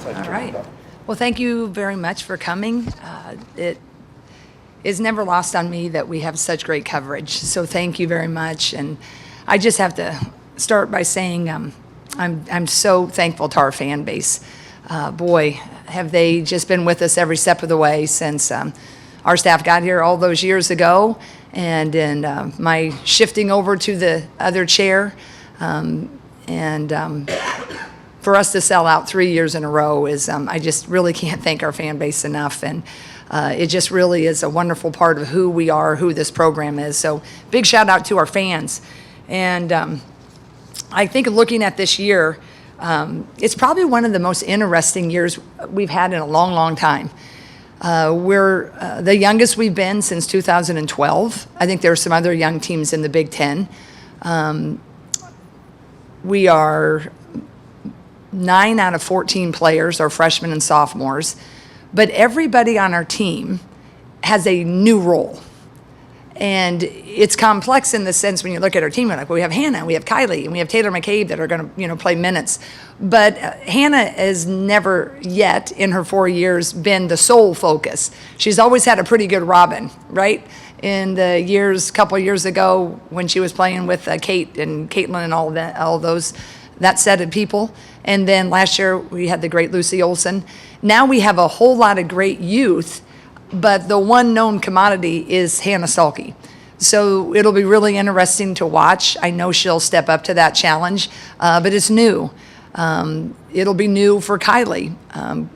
All right. Well, thank you very much for coming. It is never lost on me that we have such great coverage. So thank you very much. And I just have to start by saying I'm so thankful to our fan base. Boy, have they just been with us every step of the way since our staff got here all those years ago. And in my shifting over to the other chair, for us to sell out 3 years in a row is, I just really can't thank our fan base enough. And it just really is a wonderful part of who we are, who this program is. So big shout out to our fans. And I think looking at this year, it's probably one of the most interesting years we've had in a long, long time. We're the youngest we've been since 2012. I think there are some other young teams in the Big Ten. We are 9 out of 14 players are freshmen and sophomores, but everybody on our team has a new role. And it's complex in the sense when you look at our team, like we have Hannah, we have Kylie, and we have Taylor McCabe that are going to, play minutes. But Hannah has never yet in her 4 years been the sole focus. She's always had a pretty good Robin, right? In the couple of years ago when she was playing with Kate and Caitlin and all that set of people. And then last year we had the great Lucy Olson. Now we have a whole lot of great youth, but the one known commodity is Hannah Salke. So it'll be really interesting to watch. I know she'll step up to that challenge, but it's new. It'll be new for Kylie.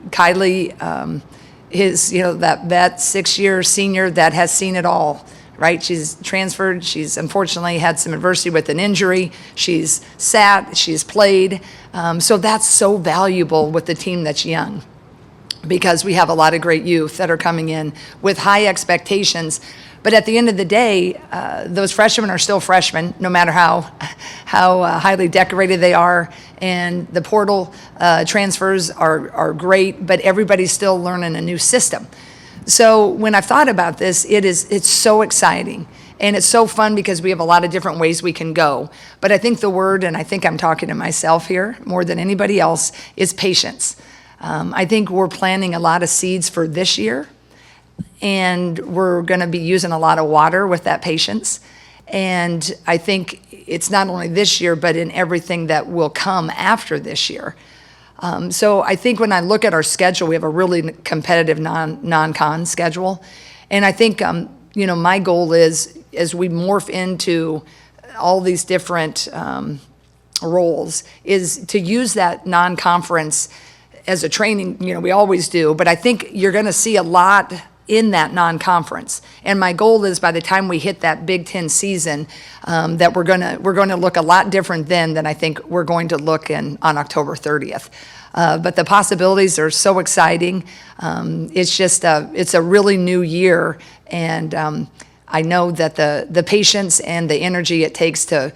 Kylie is, that vet 6-year senior that has seen it all, right? She's transferred. She's unfortunately had some adversity with an injury. She's sat, she's played. So that's so valuable with the team that's young, because we have a lot of great youth that are coming in with high expectations. But at the end of the day, those freshmen are still freshmen, no matter how highly decorated they are. And the portal transfers are great, but everybody's still learning a new system. So when I've thought about this, it's so exciting. And it's so fun because we have a lot of different ways we can go. But I think the word, and I think I'm talking to myself here more than anybody else, is patience. I think we're planting a lot of seeds for this year, and we're going to be using a lot of water with that patience. And I think it's not only this year, but in everything that will come after this year. So I think when I look at our schedule, we have a really competitive non-con schedule. And I think, my goal is, as we morph into all these different roles, is to use that non-conference as a training, we always do, but I think you're going to see a lot in that non-conference. And my goal is by the time we hit that Big Ten season, that we're going to look a lot different then than I think we're going to look on October 30th. But the possibilities are so exciting. It's just it's a really new year, and I know that the patience and the energy it takes to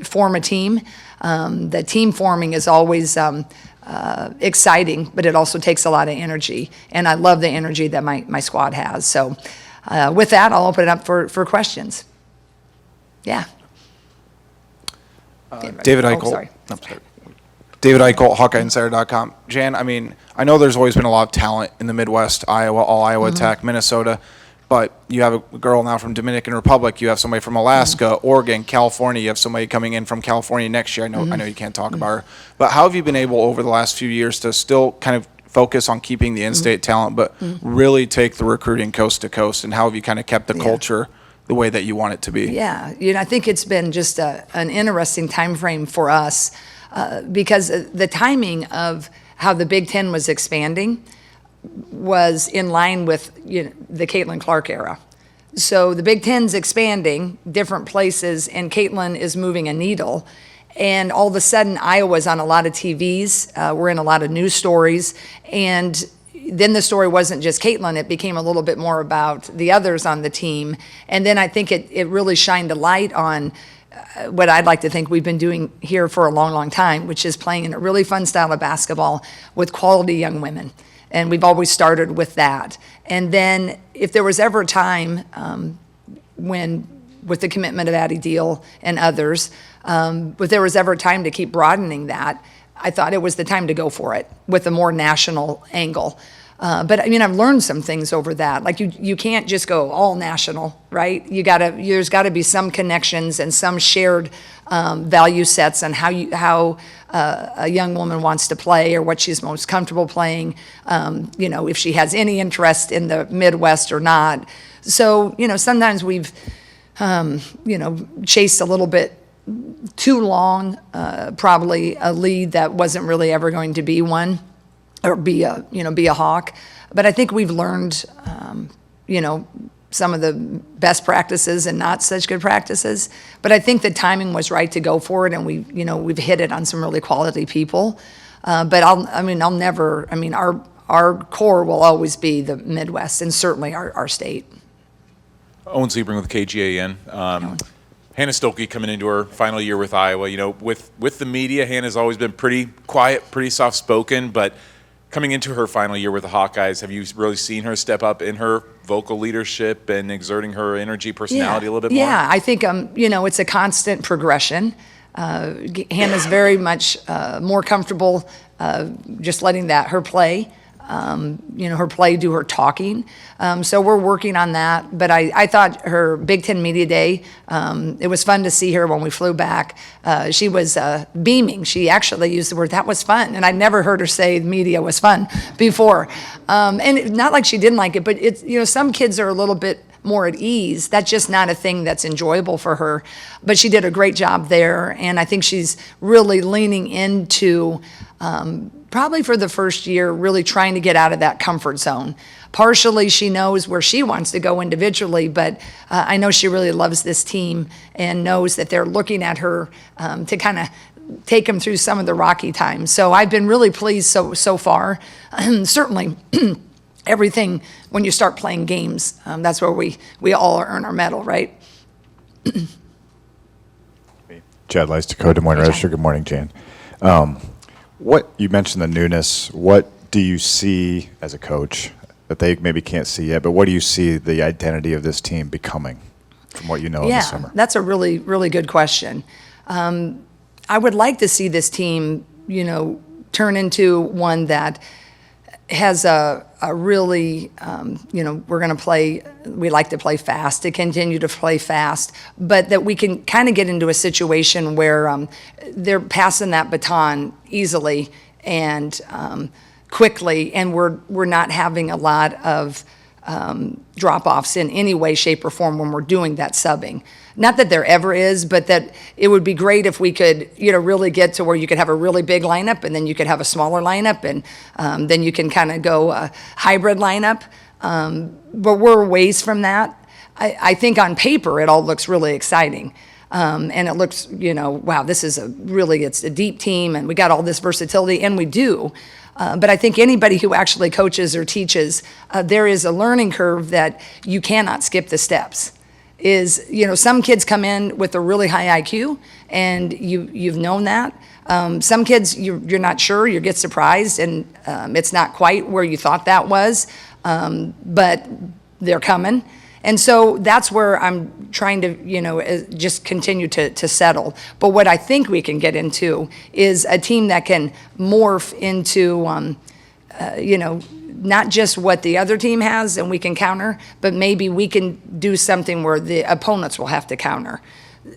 form a team, the team forming is always exciting, but it also takes a lot of energy. And I love the energy that my squad has. So with that, I'll open it up for questions. Yeah. David Eichel. Sorry. David Eichel, HawkeyeInsider.com. Jan, I know there's always been a lot of talent in the Midwest, Iowa, all Iowa Tech, Minnesota, but you have a girl now from Dominican Republic, you have somebody from Alaska, Oregon, California, you have somebody coming in from California next year. I know you can't talk about her, but how have you been able over the last few years to still kind of focus on keeping the in-state talent, but really take the recruiting coast to coast, and how have you kind of kept the culture the way that you want it to be? Yeah, I think it's been just an interesting time frame for us, because the timing of how the Big Ten was expanding was in line with the Caitlin Clark era. So the Big Ten's expanding different places, and Caitlin is moving a needle. And all of a sudden, Iowa's on a lot of TVs. We're in a lot of news stories. And then the story wasn't just Caitlin. It became a little bit more about the others on the team. And then I think it really shined a light on what I'd like to think we've been doing here for a long, long time, which is playing in a really fun style of basketball with quality young women. And we've always started with that. And then if there was ever a time when, with the commitment of Addie Deal and others, if there was ever a time to keep broadening that, I thought it was the time to go for it with a more national angle. But I mean, I've learned some things over that. Like you can't just go all national, right? There's got to be some connections and some shared value sets on how a young woman wants to play or what she's most comfortable playing. If she has any interest in the Midwest or not. So sometimes we've chased a little bit too long, probably a lead that wasn't really ever going to be one. Or be a Hawk, but I think we've learned, some of the best practices and not such good practices. But I think the timing was right to go for it, and we've hit it on some really quality people. But I'll never. I mean, our core will always be the Midwest and certainly our state. Owen Sebring with KGAN. Hannah Stolke coming into her final year with Iowa. With the media, Hannah's always been pretty quiet, pretty soft-spoken, but coming into her final year with the Hawkeyes, have you really seen her step up in her vocal leadership and exerting her energy, personality a little bit more? Yeah, I think, it's a constant progression. Hannah's very much more comfortable just letting her play. Her play do her talking. So we're working on that. But I thought her Big Ten Media Day, it was fun to see her when we flew back. She was beaming. She actually used the word, that was fun. And I'd never heard her say media was fun before. Not like she didn't like it, but some kids are a little bit more at ease. That's just not a thing that's enjoyable for her. But she did a great job there. And I think she's really leaning into probably for the first year, really trying to get out of that comfort zone. Partially, she knows where she wants to go individually, but I know she really loves this team and knows that they're looking at her to kind of take them through some of the rocky times. So I've been really pleased so far. Certainly, everything, when you start playing games, that's where we all earn our medal, right? Chad Lice, Dakota Des Moines Register. Good morning, Jan. What you mentioned the newness. What do you see as a coach that they maybe can't see yet? But what do you see the identity of this team becoming from what you know in the summer? Yeah, that's a really, really good question. I would like to see this team, turn into one that has a really, we're going to play, we like to play fast, to continue to play fast, but that we can kind of get into a situation where they're passing that baton easily and quickly, and we're not having a lot of drop-offs in any way, shape, or form when we're doing that subbing. Not that there ever is, but that it would be great if we could, really get to where you could have a really big lineup and then you could have a smaller lineup and then you can kind of go a hybrid lineup. But we're ways from that. I think on paper it all looks really exciting. And it looks, wow, this is it's a deep team and we got all this versatility, and we do. But I think anybody who actually coaches or teaches, there is a learning curve that you cannot skip the steps. Some kids come in with a really high IQ, and you've known that. Some kids, you're not sure, you get surprised, and it's not quite where you thought that was, but they're coming. And so that's where I'm trying to, just continue to settle. But what I think we can get into is a team that can morph into, not just what the other team has and we can counter, but maybe we can do something where the opponents will have to counter.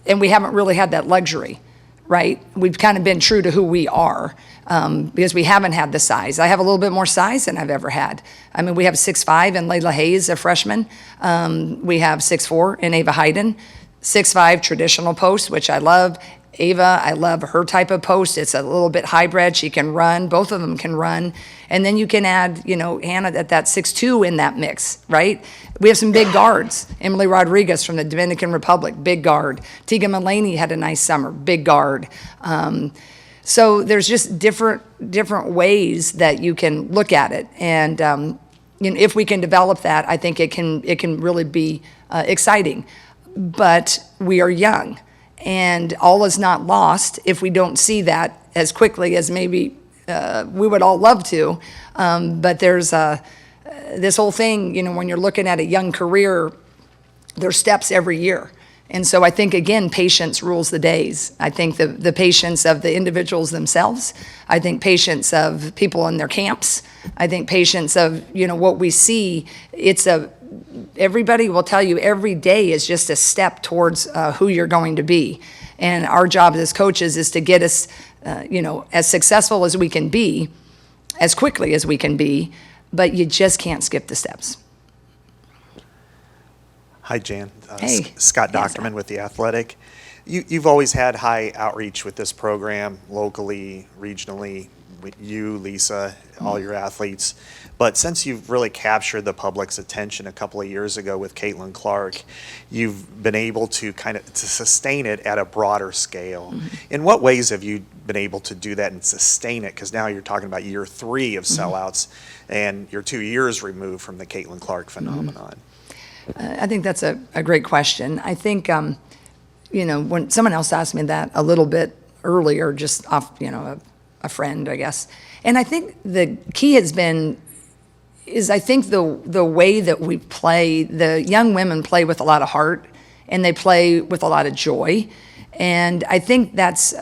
And we haven't really had that luxury, right? We've kind of been true to who we are because we haven't had the size. I have a little bit more size than I've ever had. I mean, we have 6'5" in Layla Hayes, a freshman. We have 6'4" in Ava Hayden, 6'5" traditional post, which I love. Ava, I love her type of post. It's a little bit hybrid. She can run. Both of them can run. And then you can add, Hannah at that 6'2" in that mix, right? We have some big guards. Emily Rodriguez from the Dominican Republic, big guard. Tegan Mulaney had a nice summer, big guard. So there's just different ways that you can look at it. And if we can develop that, I think it can really be exciting. But we are young. And all is not lost if we don't see that as quickly as maybe we would all love to. But there's this whole thing, when you're looking at a young career, there's steps every year. And so I think, again, patience rules the days. I think the patience of the individuals themselves. I think patience of people in their camps. I think patience of, what we see. Everybody will tell you every day is just a step towards who you're going to be. And our job as coaches is to get us, as successful as we can be, as quickly as we can be, but you just can't skip the steps. Hi, Jan. Hey. Scott Yeah, Dockerman Scott. with The Athletic. You've always had high outreach with this program, locally, regionally, with you, Lisa, all your athletes. But since you've really captured the public's attention a couple of years ago with Caitlin Clark, you've been able to to sustain it at a broader scale. In what ways have you been able to do that and sustain it? Because now you're talking about year 3 of sellouts, and you're 2 years removed from the Caitlin Clark phenomenon. I think that's a great question. I think, when someone else asked me that a little bit earlier, just off, a friend, I guess. And I think the key has been, I think the way that we play, the young women play with a lot of heart, and they play with a lot of joy. And I think it's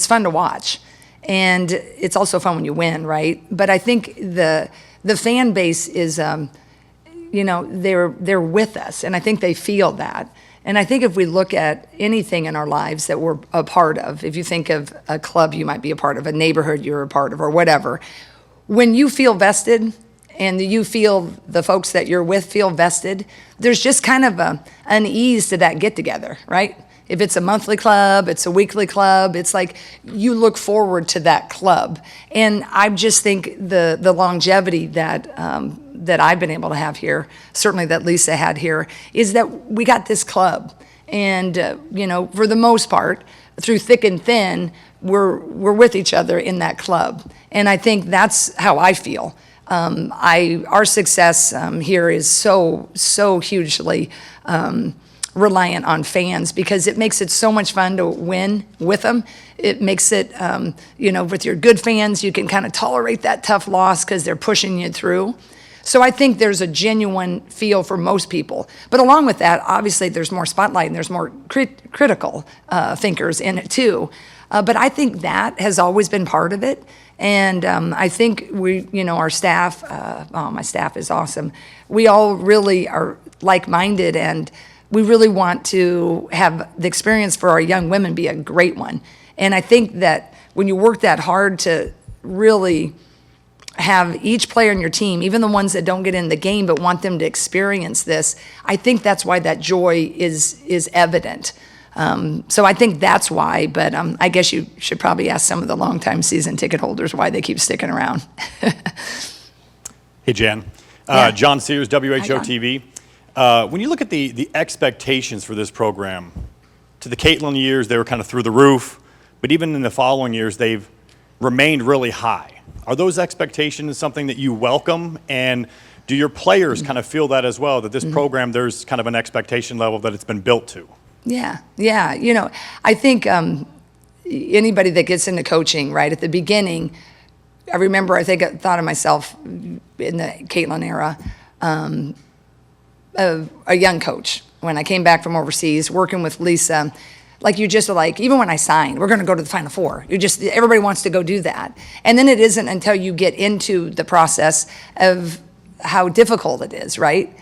fun to watch. And it's also fun when you win, right? But I think the fan base is, they're with us, and I think they feel that. And I think if we look at anything in our lives that we're a part of, if you think of a club you might be a part of, a neighborhood you're a part of, or whatever, when you feel vested and you feel the folks that you're with feel vested, there's just kind of an ease to that get-together, right? If it's a monthly club, it's a weekly club, it's like you look forward to that club. And I just think the longevity that I've been able to have here, certainly that Lisa had here, is that we got this club. And, for the most part, through thick and thin, we're with each other in that club. And I think that's how I feel. Our success here is so hugely reliant on fans, because it makes it so much fun to win with them. It makes it, with your good fans, you can kind of tolerate that tough loss because they're pushing you through. So I think there's a genuine feel for most people. But along with that, obviously there's more spotlight and there's more critical thinkers in it too. But I think that has always been part of it. And I think our staff, my staff is awesome. We all really are like-minded, and we really want to have the experience for our young women be a great one. And I think that when you work that hard to really have each player in your team, even the ones that don't get in the game but want them to experience this, I think that's why that joy is evident. So I think that's why, but I guess you should probably ask some of the longtime season ticket holders why they keep sticking around. Hey, Jan. Yeah. John Sears, WHO Hi, John. TV. When you look at the expectations for this program, to the Caitlin years, they were kind of through the roof, but even in the following years, they've remained really high. Are those expectations something that you welcome? And do your players kind of feel that as well, that this program, there's kind of an expectation level that it's been built to? Yeah. I think anybody that gets into coaching, right, at the beginning, I remember, I thought of myself in the Caitlin era, a young coach. When I came back from overseas, working with Lisa, like you just like, even when I signed, we're going to go to the Final Four. Everybody wants to go do that. And then it isn't until you get into the process of how difficult it is, right?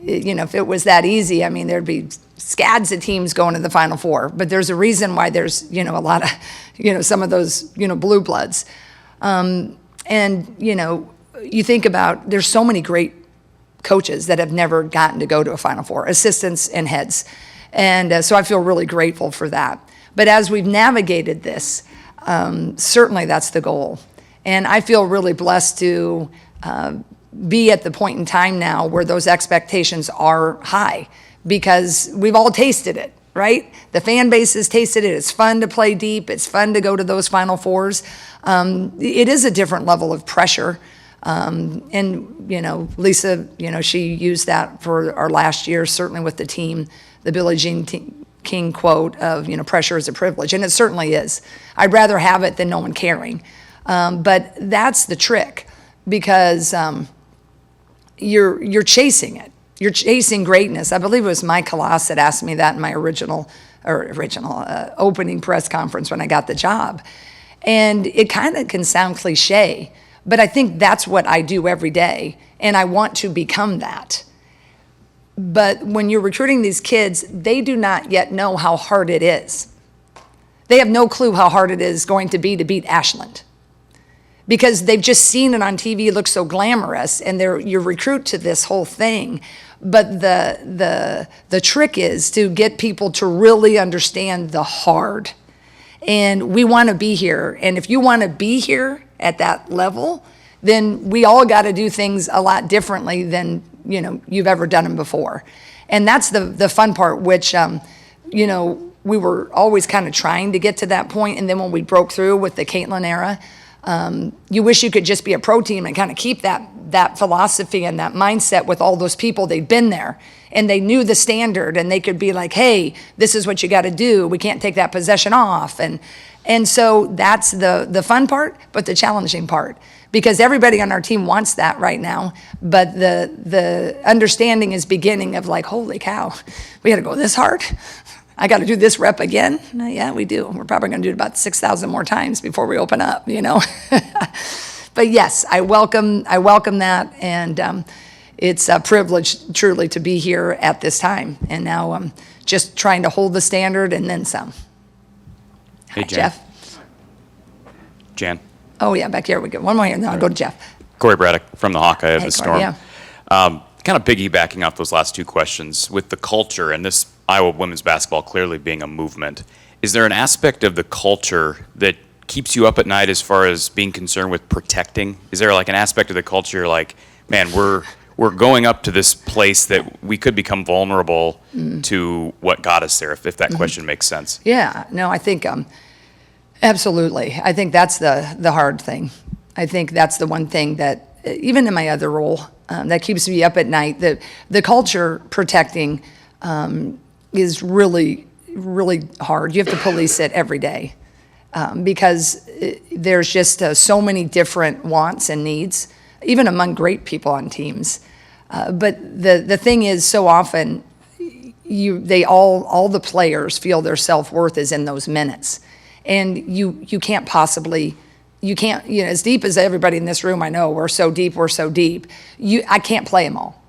If it was that easy, there'd be scads of teams going to the Final Four. But there's a reason why there's, a lot of, some of those, blue bloods. And, you think about, there's so many great coaches that have never gotten to go to a Final Four, assistants and heads. And so I feel really grateful for that. But as we've navigated this, certainly that's the goal. And I feel really blessed to be at the point in time now where those expectations are high, because we've all tasted it, right? The fan base has tasted it. It's fun to play deep. It's fun to go to those Final Fours. It is a different level of pressure. And, Lisa, she used that for our last year, certainly with the team, the Billie Jean King quote of, pressure is a privilege. And it certainly is. I'd rather have it than no one caring. But that's the trick, because you're chasing it. you're chasing greatness. I believe it was Mike Kalas that asked me that in my original opening press conference when I got the job. And it kind of can sound cliche, but I think that's what I do every day, and I want to become that. But when you're recruiting these kids, they do not yet know how hard it is. They have no clue how hard it is going to beat Ashland, because they've just seen it on TV. It looks so glamorous, and you're recruit to this whole thing. But the trick is to get people to really understand the hard. And we want to be here. And if you want to be here at that level, then we all got to do things a lot differently than you've ever done them before. And that's the fun part, which we were always kind of trying to get to that point. And then when we broke through with the Caitlin era, you wish you could just be a pro team and kind of keep that philosophy and that mindset with all those people. They'd been there and they knew the standard, and they could be like, hey, this is what you got to do. We can't take that possession off. And so that's the fun part, but the challenging part, because everybody on our team wants that right now. But the understanding is beginning of like, holy cow, we got to go this hard. I got to do this rep again? Yeah, we do. We're probably going to do it about 6,000 more times before we open up, But yes, I welcome that, and it's a privilege truly to be here at this time. And now I'm just trying to hold the standard and then some. Hey, Hi, Jan. Jeff. Jan. Oh yeah, back here we go. One more here, then I'll go to Jeff. Corey Braddock from the Hawkeye of Hey, the Corey, Storm. yeah. Kind of piggybacking off those last two questions, with the culture and this Iowa women's basketball clearly being a movement, is there an aspect of the culture that keeps you up at night as far as being concerned with protecting? Is there like an aspect of the culture like, man, we're going up to this place that we could become vulnerable to what got us there, if that question makes sense? Yeah, no, I think absolutely. I think that's the hard thing. I think that's the one thing that, even in my other role, that keeps me up at night. The culture protecting is really, really hard. You have to police it every day, because there's just so many different wants and needs, even among great people on teams. But the thing is, so often all the players feel their self-worth is in those minutes, and you can't possibly. You can't, as deep as everybody in this room, I know, we're so deep. I can't play them all.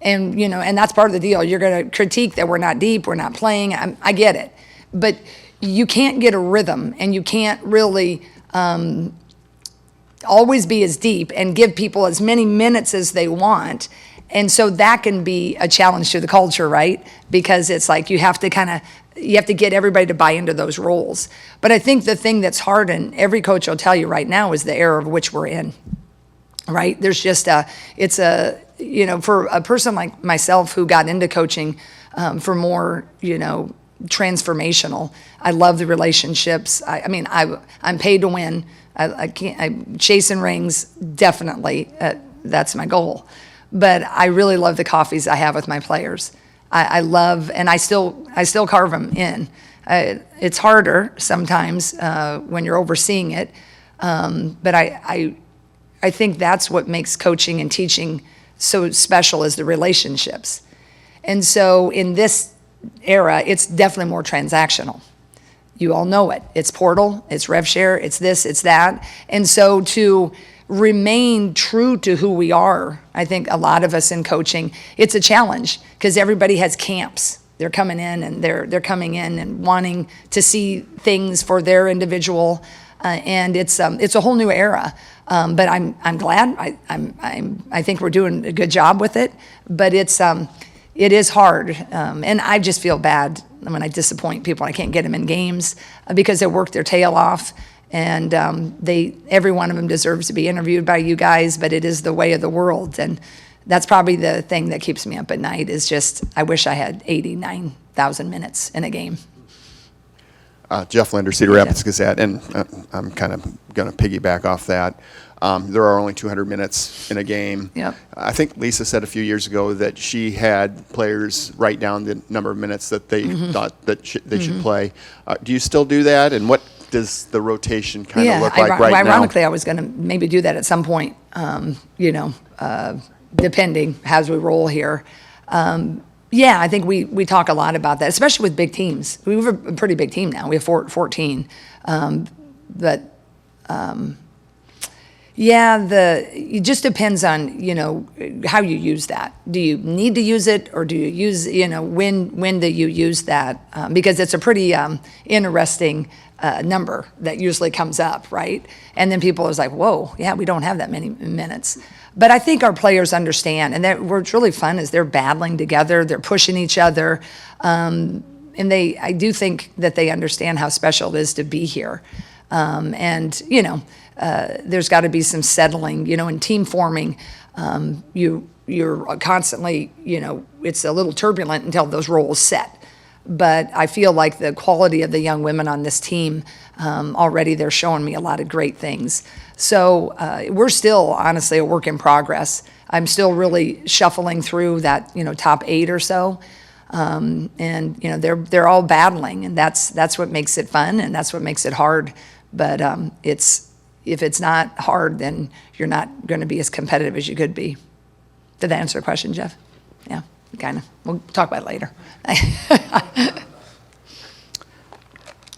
And, and that's part of the deal. You're going to critique that we're not deep, we're not playing. I get it. But you can't get a rhythm, and you can't really always be as deep and give people as many minutes as they want. And so that can be a challenge to the culture, right? Because it's like you have to get everybody to buy into those roles. But I think the thing that's hard, and every coach will tell you right now, is the era of which we're in, right? There's just for a person like myself who got into coaching for more, transformational. I love the relationships. I'm paid to win. I'm chasing rings, definitely. That's my goal. But I really love the coffees I have with my players. I love, and I still carve them in. It's harder sometimes when you're overseeing it, but I think that's what makes coaching and teaching so special, is the relationships. And so in this era, it's definitely more transactional. You all know it. It's portal, it's rev share, it's this, it's that. And so to remain true to who we are, I think a lot of us in coaching, it's a challenge, because everybody has camps. They're coming in and they're coming in and wanting to see things for their individual, and it's a whole new era. But I'm glad. I think we're doing a good job with it. But it is hard, and I just feel bad when I disappoint people. I can't get them in games because they work their tail off. And every one of them deserves to be interviewed by you guys, but it is the way of the world. And that's probably the thing that keeps me up at night, is just, I wish I had 89,000 minutes in a game. Jeff Linder, Cedar Rapids Gazette, and I'm kind of going to piggyback off that. There are only 200 minutes in a game. Yep. I think Lisa said a few years ago that she had players write down the number of minutes that they thought that they should play. Do you still do that? And what does the rotation kind of look like right now? Ironically, I was going to maybe do that at some point, depending as we roll here. Yeah, I think we talk a lot about that, especially with big teams. We have a pretty big team now. We have 14. But yeah, it just depends on, how you use that. Do you need to use it, or do you use, when do you use that? Because it's a pretty interesting number that usually comes up, right? And then people are like, whoa, yeah, we don't have that many minutes. But I think our players understand, and what's really fun is they're battling together, they're pushing each other, and I do think that they understand how special it is to be here. There's got to be some settling, in team forming. You're constantly, it's a little turbulent until those roles set. But I feel like the quality of the young women on this team, already they're showing me a lot of great things. So we're still, honestly, a work in progress. I'm still really shuffling through that, top 8 or so. They're all battling, and that's what makes it fun, and that's what makes it hard. But if it's not hard, then you're not going to be as competitive as you could be. Did that answer the question, Jeff? Yeah, kind of. We'll talk about it later.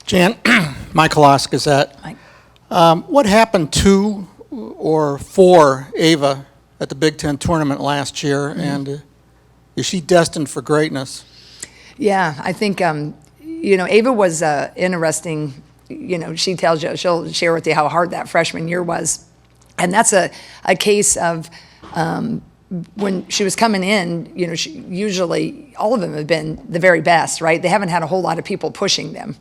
Jan, Michael Oskazet. Mike. What happened to or for Ava at the Big Ten tournament last year, and is she destined for greatness? Yeah, I think, Ava was interesting. She tells you, she'll share with you how hard that freshman year was. And that's a case of when she was coming in, usually all of them have been the very best, right? They haven't had a whole lot of people pushing them.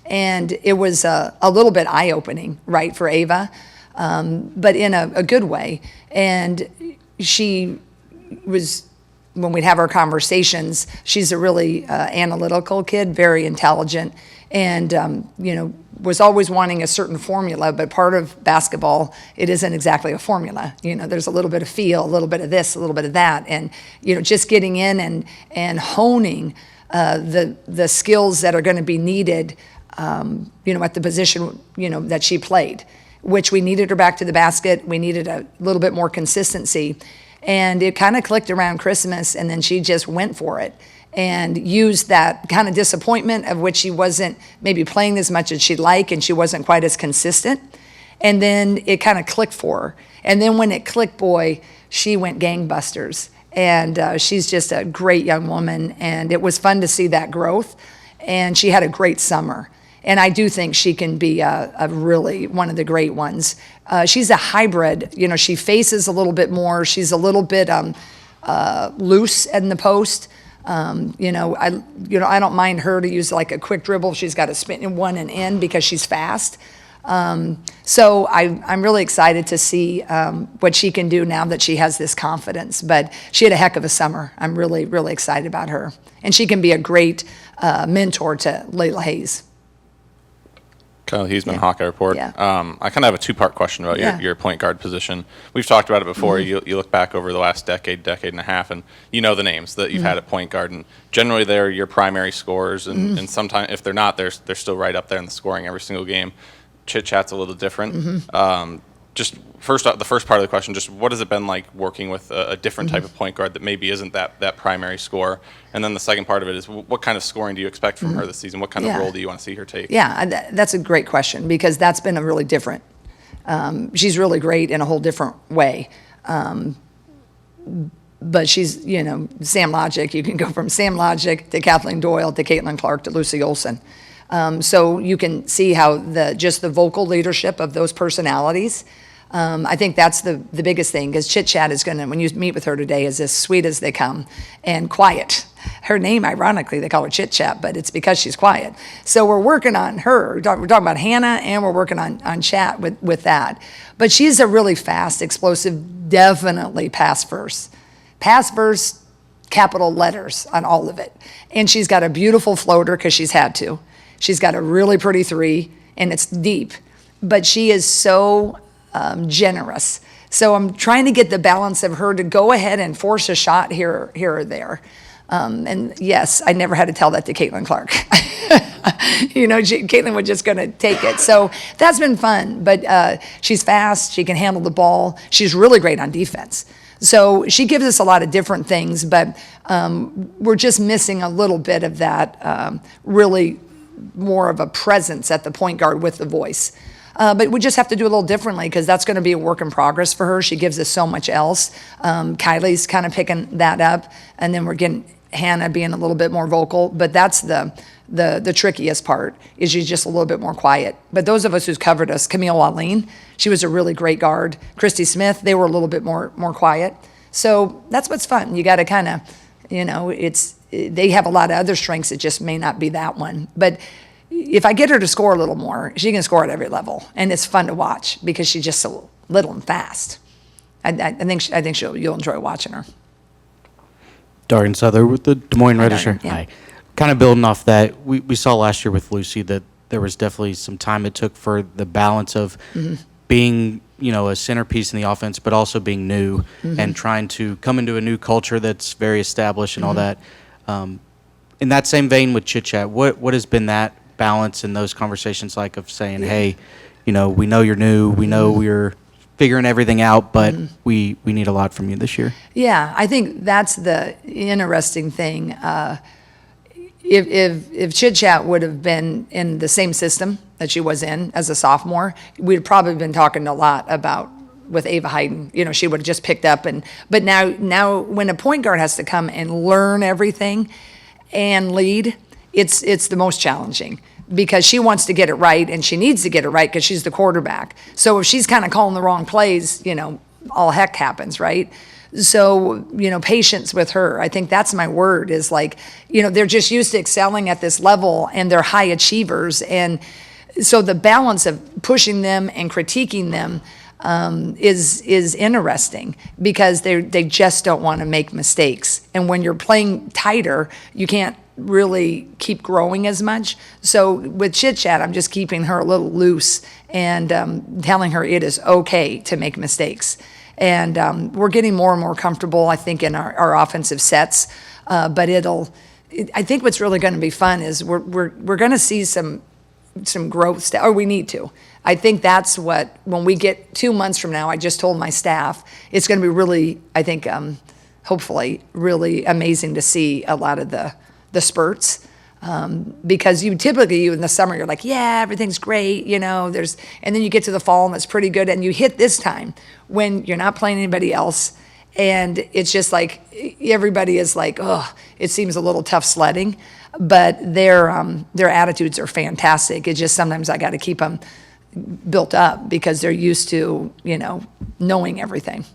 And it was a little bit eye-opening, right, for Ava, but in a good way. And she was, when we'd have our conversations, she's a really analytical kid, very intelligent, and was always wanting a certain formula. But part of basketball, it isn't exactly a formula. There's a little bit of feel, a little bit of this, a little bit of that, and just getting in and honing the skills that are going to be needed, at the position that she played, which we needed her back to the basket. We needed a little bit more consistency. And it kind of clicked around Christmas, and then she just went for it and used that kind of disappointment of which she wasn't maybe playing as much as she'd like, and she wasn't quite as consistent. And then it kind of clicked for her. And then when it clicked, boy, she went gangbusters. And she's just a great young woman, and it was fun to see that growth. And she had a great summer. And I do think she can be a really one of the great ones. She's a hybrid. She faces a little bit more. She's a little bit loose in the post. I don't mind her to use like a quick dribble. She's got to spin in one and in because she's fast. So I'm really excited to see what she can do now that she has this confidence. But she had a heck of a summer. I'm really, really excited about her. And she can be a great mentor to Layla Hayes. Kyle Huesman, Yeah. Hawkeye Report. Yeah. I kind of have a two-part question about your point guard position. We've talked about it before. You look back over the last decade and a half, and you know the names that you've had at point guard. And generally, they're your primary scorers. And sometimes, if they're not, they're still right up there in the scoring every single game. Chit Chat's a little different. Just the first part of the question, just what has it been like working with a different type of point guard that maybe isn't that primary scorer? And then the second part of it is what kind of scoring do you expect from her this season? What kind of role do you want to see her take? Yeah, that's a great question because that's been a really different. She's really great in a whole different way. But she's, Sam Logic. You can go from Sam Logic to Kathleen Doyle to Caitlin Clark to Lucy Olson. So you can see how just the vocal leadership of those personalities. I think that's the biggest thing because Chit Chat is going to, when you meet with her today, is as sweet as they come and quiet. Her name, ironically, they call her Chit Chat, but it's because she's quiet. So we're working on her. We're talking about Hannah, and we're working on Chat with that. But she's a really fast, explosive, definitely pass verse. Pass verse, capital letters on all of it. And she's got a beautiful floater because she's had to. She's got a really pretty three, and it's deep. But she is so generous. So I'm trying to get the balance of her to go ahead and force a shot here or there. And yes, I never had to tell that to Caitlin Clark. Caitlin was just going to take it. So that's been fun. But she's fast. She can handle the ball. She's really great on defense. So she gives us a lot of different things, but we're just missing a little bit of that, really more of a presence at the point guard with the voice. But we just have to do a little differently because that's going to be a work in progress for her. She gives us so much else. Kylie's kind of picking that up, and then we're getting Hannah being a little bit more vocal. But that's the trickiest part, is she's just a little bit more quiet. But those of us who's covered us, Camille Waleen, she was a really great guard. Christy Smith, they were a little bit more quiet. So that's what's fun. You got to kind of, they have a lot of other strengths. It just may not be that one. But if I get her to score a little more, she can score at every level, and it's fun to watch because she's just so little and fast. I think you'll enjoy watching her. Darian Souther with the Des Moines Register. Yeah. Hi. Kind of building off that, we saw last year with Lucy that there was definitely some time it took for the balance of being, a centerpiece in the offense, but also being new and trying to come into a new culture that's very established and all that. In that same vein with Chit Chat, what has been that balance in those conversations like of saying, hey, we know you're new, we know we're figuring everything out, but we need a lot from you this year? Yeah, I think that's the interesting thing. If Chit Chat would have been in the same system that she was in as a sophomore, we'd probably been talking a lot about with Ava Hayden. She would have just picked up. But now when a point guard has to come and learn everything and lead, it's the most challenging because she wants to get it right and she needs to get it right because she's the quarterback. So if she's kind of calling the wrong plays, all heck happens, right? So, patience with her. I think that's my word is like, they're just used to excelling at this level and they're high achievers. And so the balance of pushing them and critiquing them is interesting because they just don't want to make mistakes. And when you're playing tighter, you can't really keep growing as much. So with Chit Chat, I'm just keeping her a little loose and telling her it is okay to make mistakes. And we're getting more and more comfortable, I think, in our offensive sets. But I think what's really going to be fun is we're going to see some growth, or we need to. I think that's when we get 2 months from now, I just told my staff, it's going to be really, I think, hopefully, really amazing to see a lot of the spurts. Because you typically in the summer you're like, yeah, everything's great, and then you get to the fall and it's pretty good, and you hit this time when you're not playing anybody else, and it's just like everybody is like, oh, it seems a little tough sledding, but their attitudes are fantastic. It's just sometimes I got to keep them built up because they're used to knowing everything.